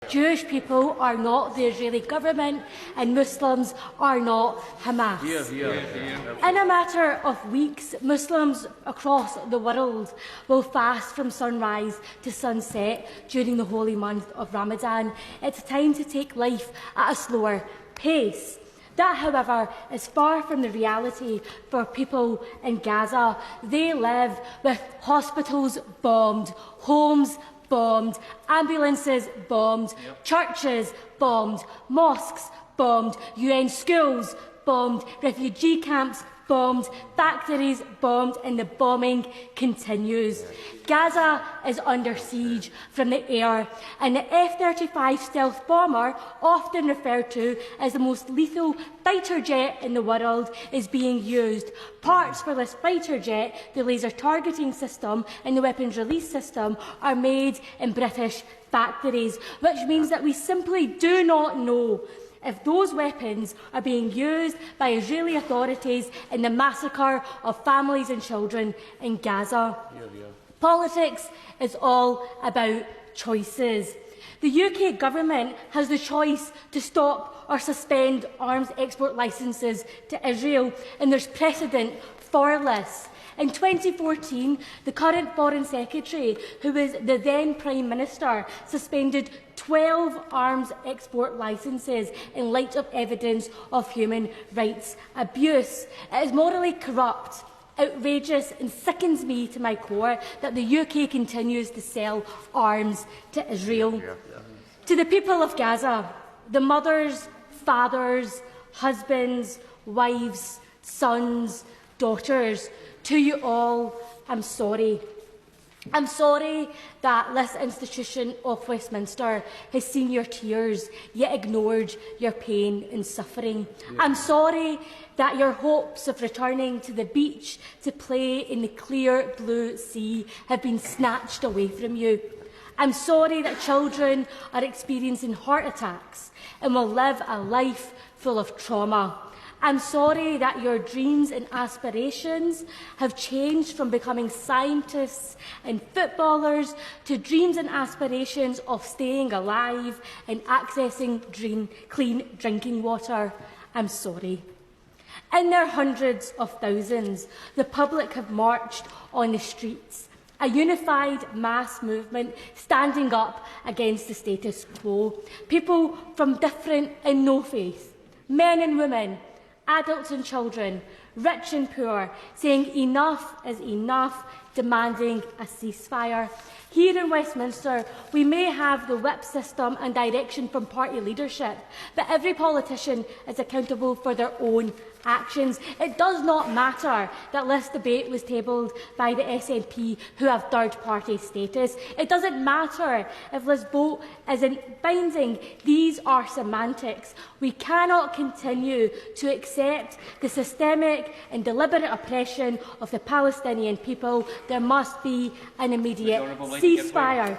Jewish people are not the Israeli government and Muslims are not Hamas. In a matter of weeks, Muslims across the world will fast from sunrise to sunset during the holy month of Ramadan. It's time to take life at a slower pace. That, however, is far from the reality for people in Gaza. They live with hospitals bombed, homes bombed, ambulances bombed, churches bombed, mosques bombed, UN schools bombed, refugee camps bombed, factories bombed, and the bombing continues. Gaza is under siege from the air, and the F-35 stealth bomber, often referred to as the most lethal fighter jet in the world, is being used. Parts for this fighter jet, the laser targeting system and the weapons release system, are made in British factories, which means that we simply do not know if those weapons are being used by Israeli authorities in the massacre of families and children in Gaza. Politics is all about choices. The UK government has the choice to stop or suspend arms export licences to Israel, and there's precedent for this. In 2014, the current Foreign Secretary, who was the then Prime Minister, suspended 12 arms export licences in light of evidence of human rights abuse. It is morally corrupt, outrageous, and sickens me to my core that the UK continues to sell arms to Israel. To the people of Gaza, the mothers, fathers, husbands, wives, sons, daughters, to you all, I'm sorry. I'm sorry that this institution of Westminster has seen your tears, yet ignored your pain and suffering. I'm sorry that your hopes of returning to the beach to play in the clear blue sea have been snatched away from you. I'm sorry that children are experiencing heart attacks and will live a life full of trauma. I'm sorry that your dreams and aspirations have changed from becoming scientists and footballers to dreams and aspirations of staying alive and accessing clean drinking water. I'm sorry. In their hundreds of thousands, the public have marched on the streets, a unified mass movement standing up against the status quo. People from different and no faith, men and women, adults and children, rich and poor, saying enough is enough, demanding a ceasefire. Here in Westminster, we may have the whip system and direction from party leadership, but every politician is accountable for their own actions. It does not matter that this debate was tabled by the SNP, who have third-party status. It doesn't matter if this vote isn't binding. These are semantics. We cannot continue to accept the systemic and deliberate oppression of the Palestinian people. There must be an immediate ceasefire.